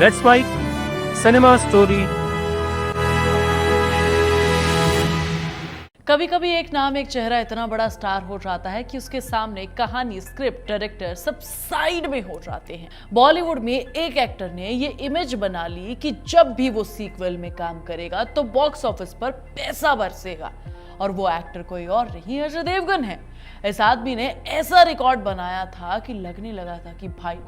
Let's write cinema story. कभी कभी एक नाम एक चेहरा इतना बड़ा स्टार हो जाता है कि उसके सामने कहानी, स्क्रिप्ट, डायरेक्टर सब साइड में हो जाते हैं। बॉलीवुड में एक एक्टर ने ये इमेज बना ली कि जब भी वो सीक्वल में काम करेगा तो बॉक्स ऑफिस पर पैसा बरसेगा, और वो एक्टर कोई और नहीं, अजय देवगन है। इस आदमी ने ऐसा रिकॉर्ड बनाया था कि लगने लगा था कि भाई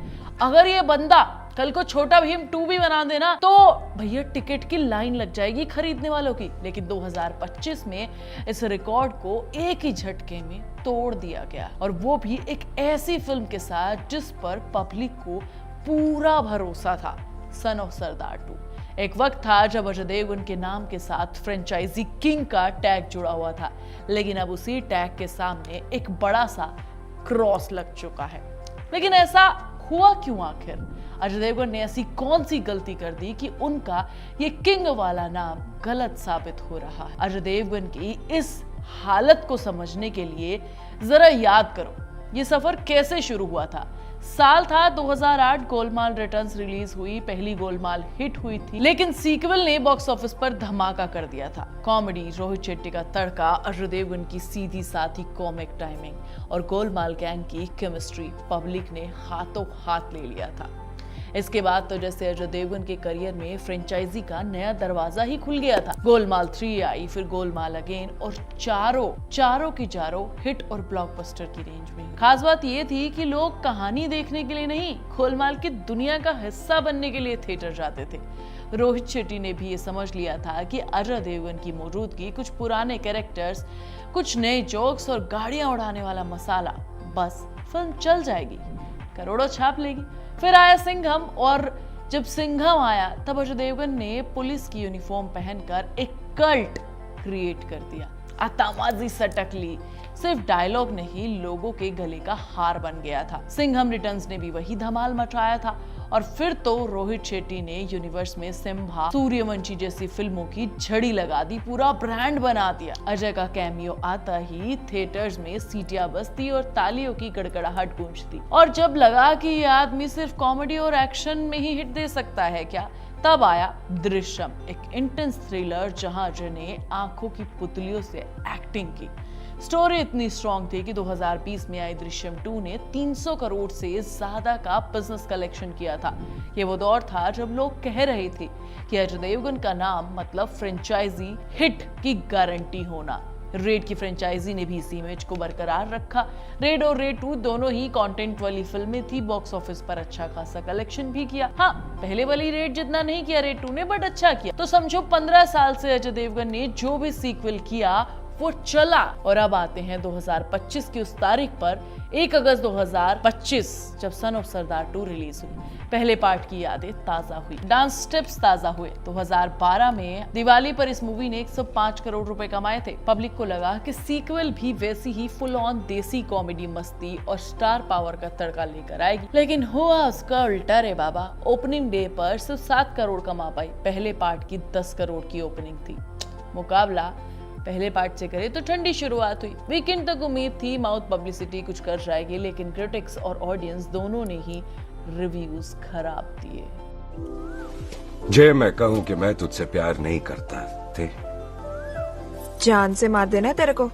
अगर ये बंदा कल को छोटा भीम 2 भी बना देना तो भैया टिकट की लाइन लग जाएगी खरीदने वालों की। लेकिन 2025 में इस रिकॉर्ड को एक ही झटके में तोड़ दिया गया, और वो भी एक ऐसी फिल्म के साथ जिस पर पब्लिक को पूरा भरोसा था, सन ऑफ सरदार 2। एक वक्त था जब अजय देवगन के नाम के साथ फ्रेंचाइजी किंग का टैग जुड़ा हुआ था, लेकिन अब उसी टैग के सामने एक बड़ा सा क्रॉस लग चुका है। लेकिन ऐसा हुआ क्यों आखिर? अजय देवगन ने ऐसी कौन सी गलती कर दी कि उनका ये किंग वाला नाम गलत साबित हो रहा है? अजय देवगन की इस हालत को समझने के लिए जरा याद करो ये सफर कैसे शुरू हुआ था। साल था 2008, गोलमाल रिटर्न्स रिलीज हुई। पहली गोलमाल हिट हुई थी, लेकिन सीक्वल ने बॉक्स ऑफिस पर धमाका कर दिया था। कॉमेडी, रोहित शेट्टी का तड़का, अजय देवगन की सीधी साधी कॉमिक टाइमिंग और गोलमाल गैंग की केमिस्ट्री पब्लिक ने हाथों हाथ ले लिया था। इसके बाद तो जैसे अजय देवगन के करियर में फ्रेंचाइजी का नया दरवाजा ही खुल गया था। गोलमाल 3 आई, फिर गोलमाल अगेन, और चारों की चारों हिट और ब्लॉकबस्टर की रेंज में। खास बात ये थी कि लोग कहानी देखने के लिए नहीं, गोलमाल की दुनिया का हिस्सा बनने के लिए थिएटर जाते थे। रोहित शेट्टी ने भी ये समझ लिया था कि अजय देवगन की मौजूदगी, कुछ पुराने कैरेक्टर्स, कुछ नए जोक्स और गाड़ियां उड़ाने वाला मसाला, बस फिल्म चल जाएगी, करोड़ों छाप लेगी। फिर आया सिंघम, और जब सिंघम आया तब अजय देवगन ने पुलिस की यूनिफॉर्म पहनकर एक कल्ट क्रिएट कर दिया। आतंकवादी सटक ली, सिर्फ डायलॉग नहीं, लोगों के गले का हार बन गया था। सिंघम रिटर्न्स ने भी वही धमाल मचाया था, और फिर तो रोहित शेट्टी ने यूनिवर्स में सिम्हा, सूर्यवंशी जैसी फिल्मों की झड़ी लगा दी, पूरा ब्रांड बना दिया। अजय का कैमियो आता ही थिएटर्स में सीटियां बजती और तालियों की गड़गड़ाहट गूंजती, और जब लगा कि ये आदमी सिर्फ कॉमेडी और एक्शन में ही हिट दे सकता है क्या, तब आया दृश्यम, एक इंटेंस थ्रिलर जहां अजय ने आंखों की पुतलियों से एक्टिंग की। स्टोरी इतनी स्ट्रॉन्ग थी कि 2020 में आई दृश्यम 2 ने 300 करोड़ से ज्यादा का बिजनेस कलेक्शन किया था। ये वो दौर था जब लोग कह रहे थे कि अजय देवगन का नाम मतलब फ्रेंचाइजी हिट की गारंटी होना। रेड की फ्रेंचाइजी ने भी इस इमेज को बरकरार रखा। रेड और रेड 2 दोनों ही कंटेंट वाली फिल्में थी, बॉक्स ऑफिस पर अच्छा खासा कलेक्शन भी किया। हाँ, पहले वाली रेड जितना नहीं किया रेड 2 ने, बट अच्छा किया। तो समझो 15 साल से अजय देवगन ने जो भी सीक्वल किया वो चला। और अब आते हैं 2025 की उस तारीख पर, 1 अगस्त 2025, जब सन ऑफ सरदार 2 रिलीज हुई। पहले पार्ट की यादें ताजा हुई, डांस स्टेप्स ताजा हुए। 2012 में दिवाली पर इस मूवी ने 105 करोड़ रुपए कमाए थे। पब्लिक को लगा कि सीक्वल भी वैसी ही फुल ऑन देसी कॉमेडी, मस्ती और स्टार पावर का तड़का लेकर आएगी। लेकिन हुआ उसका उल्टा रे बाबा। ओपनिंग डे पर सिर्फ 7 करोड़ कमा पाई। पहले पार्ट की 10 करोड़ की ओपनिंग थी। मुकाबला पहले पार्ट से करे तो ठंडी शुरुआत हुई। वीकेंड तक उम्मीद थी माउथ पब्लिसिटी कुछ कर जाएगी, लेकिन क्रिटिक्स और ऑडियंस दोनों ने ही रिव्यूज खराब दिए। जय, मैं कहूं कि मैं तुझसे प्यार नहीं करता थे, जान से मार देना तेरे को।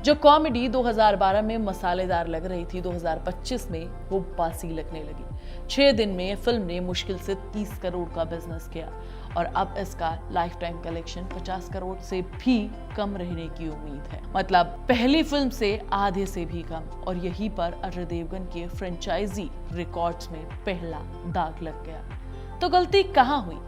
जो कॉमेडी 2012 में मसालेदार लग रही थी, 2025 में वो बासी लगने लगी। 6 दिन में फिल्म ने मुश्किल से 30 करोड़ का बिजनेस किया, और अब इसका लाइफ टाइम कलेक्शन 50 करोड़ से भी कम रहने की उम्मीद है। मतलब पहली फिल्म से आधे से भी कम, और यहीं पर अजय देवगन के फ्रेंचाइजी रिकॉर्ड्स में पहला दाग लग गया। तो गलती कहाँ हुई?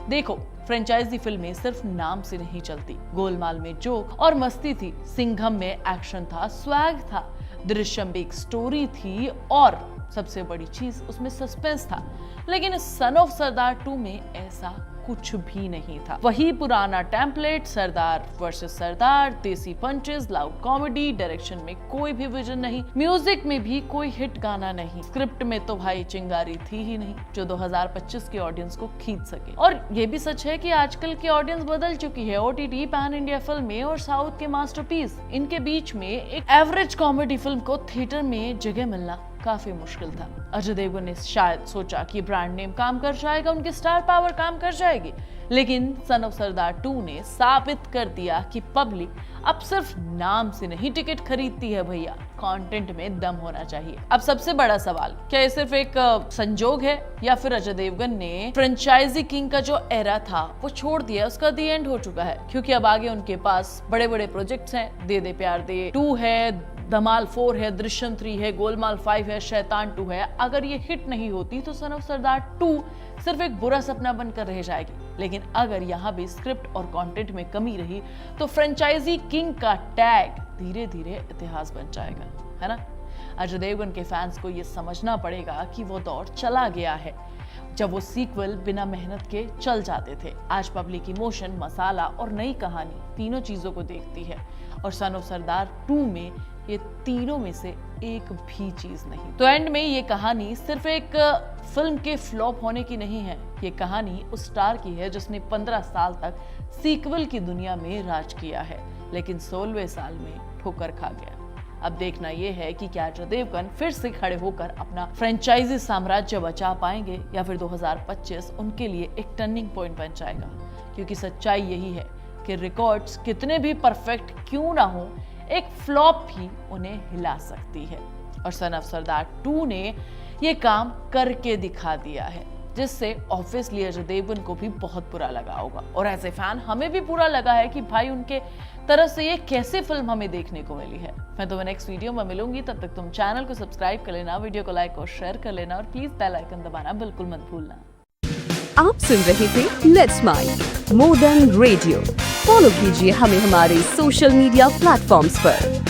देखो, फ्रेंचाइजी फिल्में सिर्फ नाम से नहीं चलती। गोलमाल में जोक और मस्ती थी, सिंघम में एक्शन था, स्वैग था, दृश्यम में एक स्टोरी थी, और सबसे बड़ी चीज उसमें सस्पेंस था। लेकिन सन ऑफ सरदार 2 में ऐसा कुछ भी नहीं था। वही पुराना टेम्पलेट, सरदार वर्सेस सरदार, देसी पंचेस, लाउड कॉमेडी, डायरेक्शन में कोई भी विजन नहीं, म्यूजिक में भी कोई हिट गाना नहीं, स्क्रिप्ट में तो भाई चिंगारी थी ही नहीं जो 2025 के ऑडियंस को खींच सके। और ये भी सच है कि आजकल की ऑडियंस बदल चुकी है। ओटीटी, पैन इंडिया फिल्में और साउथ के मास्टरपीस, इनके बीच में एक एवरेज कॉमेडी फिल्म को थिएटर में जगह मिलना काफी मुश्किल था। अजय देवगन ने शायद सोचा कि ब्रांड नेम काम कर जाएगा, उनकी स्टार पावर काम कर जाएगी, लेकिन सन ऑफ सरदार 2 ने साबित कर दिया कि पब्लिक अब सिर्फ नाम से नहीं टिकट खरीदती है भैया, कंटेंट में दम होना चाहिए। अब सबसे बड़ा सवाल, क्या ये सिर्फ एक संजोग है या फिर अजय देवगन ने फ्रेंचाइजी किंग का जो एरा था वो छोड़ दिया, उसका दी एंड हो चुका है? क्योंकि अब आगे उनके पास बड़े बड़े प्रोजेक्ट्स हैं, दे दे प्यार दे 2 है, धमाल 4 है, दृश्यम 3 है, गोलमाल 5 है, शैतान 2 है। अगर ये हिट नहीं होती तो सन ऑफ सरदार 2 सिर्फ एक बुरा सपना बनकर रह जाएगी। लेकिन अगर यहाँ भी स्क्रिप्ट और कंटेंट में कमी रही तो फ्रेंचाइजी किंग का टैग धीरे धीरे इतिहास बन जाएगा, है ना? अजय देवगन के फैंस को ये समझना पड़ेगा कि वो दौर चला गया है जब वो सीक्वल बिना मेहनत के चल जाते थे। आज पब्लिक इमोशन, मसाला और नई कहानी तीनों चीजों को देखती है, और सन ऑफ सरदार 2 में ये तीनों में से एक भी चीज नहीं। तो एंड में ये कहानी सिर्फ एक फिल्म के फ्लॉप होने की नहीं है, ये कहानी उस स्टार की है जिसने 15 साल तक सीक्वल की दुनिया में राज किया है, लेकिन 16वें साल में ठोकर खा गया। अब देखना यह है कि क्या अजय देवगन फिर से खड़े होकर अपना फ्रेंचाइजी साम्राज्य बचा पाएंगे या फिर 2025 उनके लिए एक टर्निंग पॉइंट बन जाएगा। क्योंकि सच्चाई यही है कि रिकॉर्ड्स कितने भी परफेक्ट क्यों ना हो, एक फ्लॉप भी उन्हें हिला सकती है, और सन ऑफ सरदार 2 ने ये काम करके दिखा दिया है, जिससे ऑब्वियसली अजय देवगन को भी बहुत बुरा लगा होगा, और एज ए फैन हमें भी बुरा लगा है कि भाई उनके तरफ से ये कैसे फिल्म हमें देखने को मिली है। मैं तुम्हें नेक्स्ट वीडियो में मिलूंगी, तब तक तुम चैनल को सब्सक्राइब कर लेना, वीडियो को लाइक और शेयर कर लेना, और प्लीज बेल आइकन दबाना बिल्कुल मत भूलना। आप सुन रहे थे let's mic more than radio. Follow कीजिए हमें हमारे सोशल मीडिया प्लेटफॉर्म्स पर।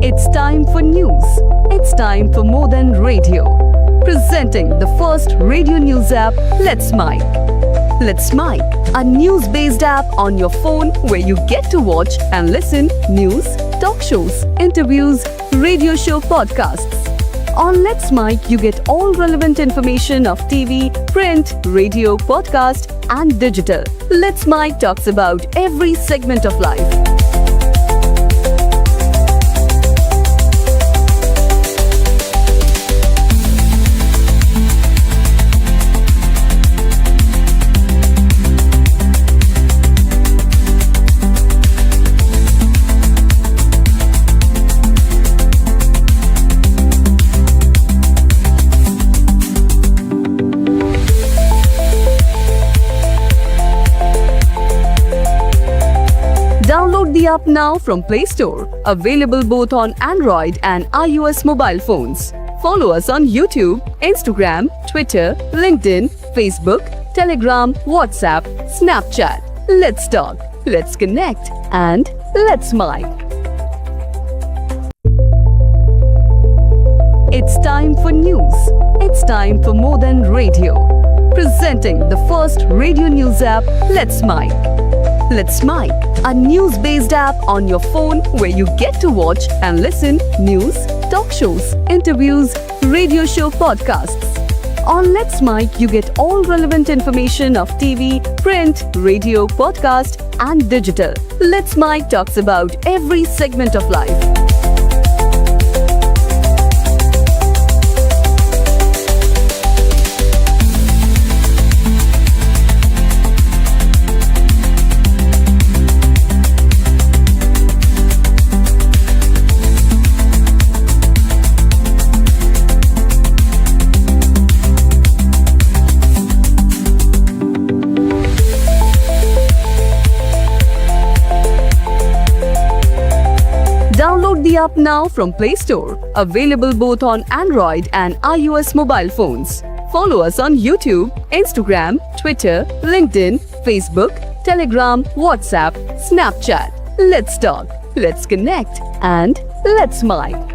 It's time for news. It's time for more than radio. Presenting the first radio news app, Let's Mic. Let's Mic, a news-based app on your phone where you get to watch and listen news, talk shows, interviews, radio show podcasts. On Let's Mic, you get all relevant information of TV, print, radio, podcast, and digital. Let's Mic talks about every segment of life. Download the app now from Play Store. Available both on Android and iOS mobile phones. Follow us on YouTube, Instagram, Twitter, LinkedIn, Facebook, Telegram, WhatsApp, Snapchat. Let's talk, let's connect, and let's mic. It's time for news. It's time for more than radio. Presenting the first radio news app, Let's Mic. Let's Mic, a news-based app on your phone where you get to watch and listen news, talk shows, interviews, radio show podcasts. On Let's Mic, you get all relevant information of TV, print, radio, podcast, and digital. Let's Mic talks about every segment of life. Download the app now from Play Store. Available both on Android and iOS mobile phones. Follow us on YouTube, Instagram, Twitter, LinkedIn, Facebook, Telegram, WhatsApp, Snapchat. Let's talk, let's connect, and let's mic.